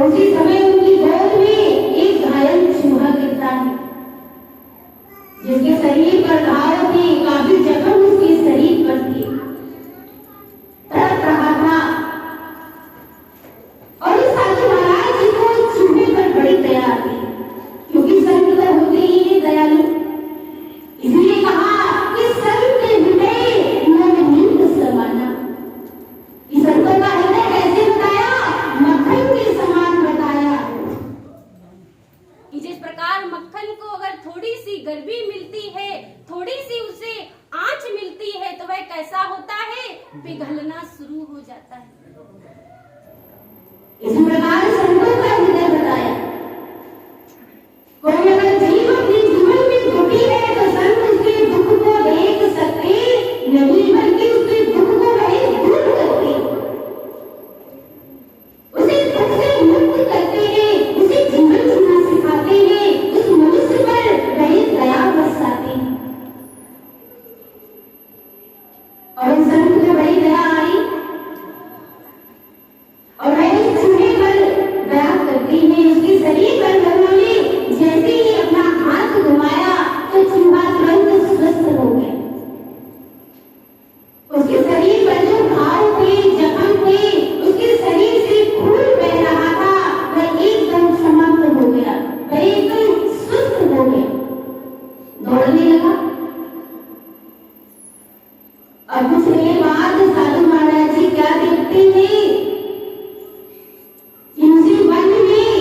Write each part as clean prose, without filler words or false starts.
उसी समय उनकी गोद में एक घायल चूहा गिरता है, जिसके शरीर पर घाव थे, काफी जख्म उसके शरीर पर थे, तड़प रहा था। और उस साधु महाराज जी को उस चूहे पर बड़ी दया आती, क्योंकि संत तो होते ही है दयालु। इसलिए कहा कि संत हृदय नवनीत समाना। इस संतों का हृदय कैसे बताया? मक्खन के समान बताया कि जिस प्रकार मक्खन को अगर थोड़ी सी गर्मी मिलती है, थोड़ी सी उसे आंच मिलती है, तो वह कैसा होता है? पिघलना शुरू हो जाता है। इस प्रकार संतों का हृदय बताया। कोई अगर जीव अपने जीवन में दुखी है तो संत उसके दुख को देख सकते नहीं, बल्कि उसके दुख को वही दूर करते, उसे दुख से मुक्त करते हैं, उसे जीवन जीना सिखाते हैं, उस मनुष्य पर वही दया बरसाते हैं। और उस संत को बड़ी दया आई और वह उस चूहे पर दया करती है। उसके शरीर पर उन्होंने जैसे ही अपना हाथ घुमाया तो चूहा तुरंत स्वस्थ हो गया। उसके शरीर पर जो घाव थे, जख्म थे, उसके शरीर से खून बह रहा था, वह एकदम समाप्त हो गया, वह एकदम स्वस्थ हो गया, दौड़ने लगा। अब कुछ देर बाद साधु महाराज जी क्या देखते हैं? उसी वन में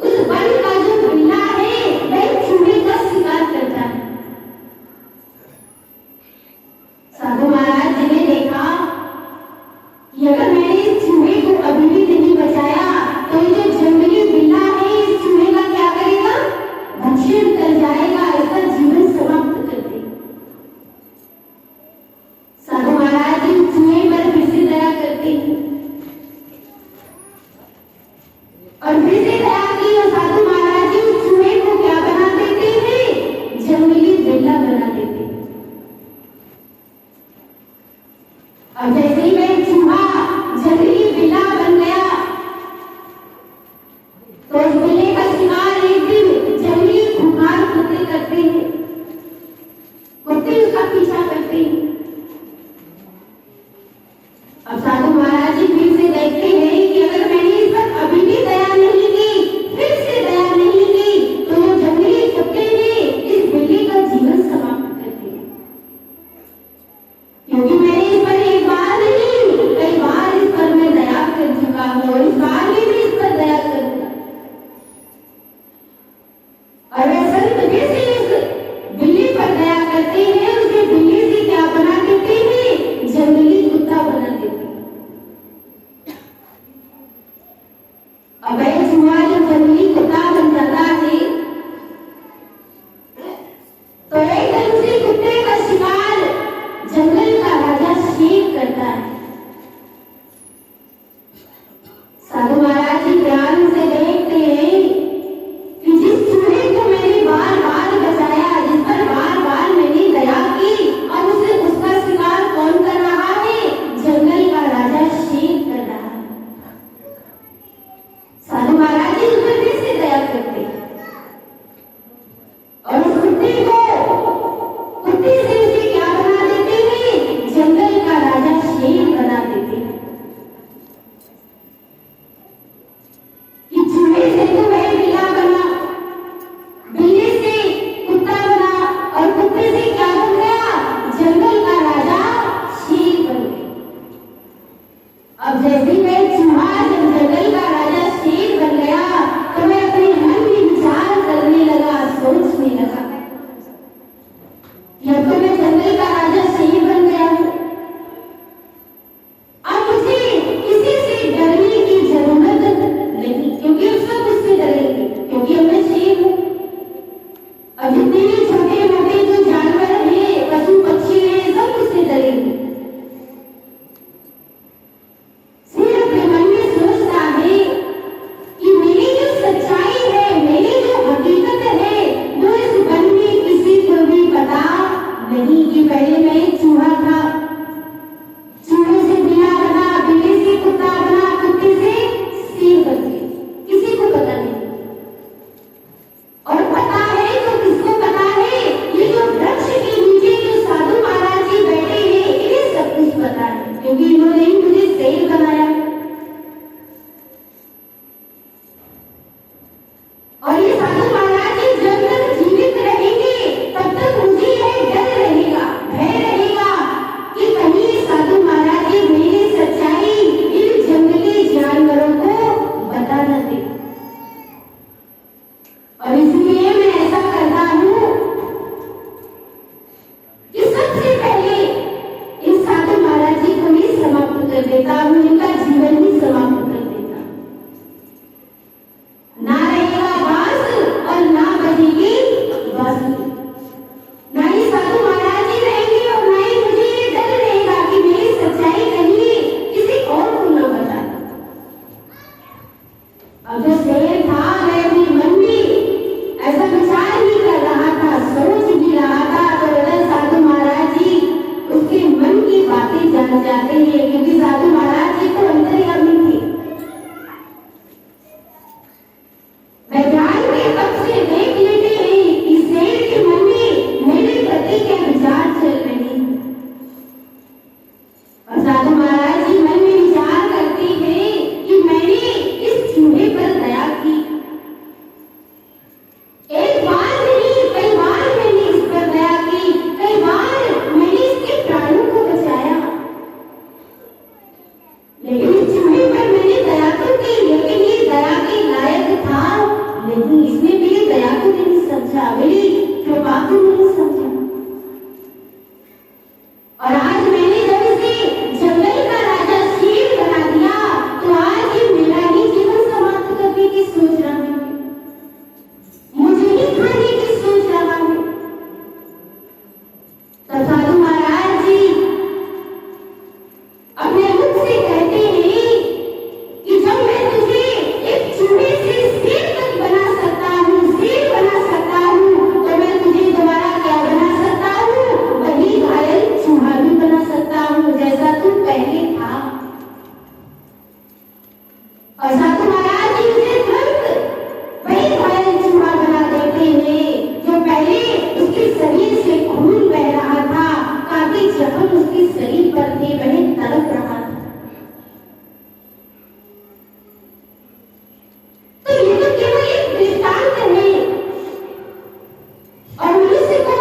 उस वन का जो बिल्ला है वह चूहे का शिकार करता है। साधु महाराज जी ने देखा कि अगर मैंने इस चूहे को अभी भी नहीं बचाया तो ये जो जंगली बिल्ला है इस चूहे का क्या करेगा? भक्षण कर जाएगा, इसका जीवन समाप्त कर देगा। साधु महाराज जी चूहे पर फिर से दया करते हैं और फिर से दया की और साधु महाराज जी उस चूहे को क्या बना देते हैं? जंगली बिल्ला बना देते हैं। अब जैसे ही वह चूहा जंगली बिल्ला बन गया तो उस बिल्ले का शिकार एक दिन जंगली खूंखार कुत्ते करते हैं। कुत्ते उसका पीछा करते हैं। अब साधु महाराज जी फिर से देखते हैं कि अगर मैंने इस पर अभी भी दया नहीं की, फिर से दया नहीं की, तो वो जंगली कुत्ते ने इस बिल्ली का जीवन समाप्त कर दिया। क्योंकि मैंने इस पर एक बार नहीं कई बार इस पर मैं दया कर चुका हूँ, इस बार भी मैं इस पर दया करूंगा। और वह संत फिर से इस बिल्ली पर दया करते हैं, उसे बिल्ली से क्या बना देते हैं? जंगली कुत्ता बना देते हैं। अब वह चूहा जब जंगली कुत्ता बन जाता है तो एकदम उसी कुत्ते का शिकार जंगल का राजा शेर करता है। साधु महाराज जी ध्यान से देखते हैं कि जिस चूहे को मैंने बार बार बचाया, जिस पर बार बार मैंने दया की, अब उसे उसका शिकार कौन कर रहा है? जंगल का राजा शेर कर रहा है। साधु महाराज जी उस पर फिर से दया करते और उस कुत्ते से उसे क्या बना देते हैं? जंगल का राजा शेर बना देते हैं। कि चूहे से तो वह बिल्ला बना, बिल्ली से कुत्ता बना और कुत्ते से क्या बन गया? जंगल का राजा शेर बन गया। अब जैसे ही वह चूहा जब जंगल का राजा शेर बन गया तो वह अपने मन में विचार करने लगा, सोचने लगा कि अब तो मैं जंगल का राजा शेर बन गया हूँ, अब मुझे किसी से डरने की जरूरत नहीं, क्योंकि अब सब मुझसे डरेंगे, क्योंकि अब मैं शेर हूँ। अब जितने भी छोटे मोटे जो जानवर हैं, पशु पक्षी हैं, सब मुझसे डरेंगे। शेर अपने मन में सोचता है कि मेरी जो सच्चाई है, मेरी जो हकीकत है, वो इस वन में किसी को भी पता नहीं कि वह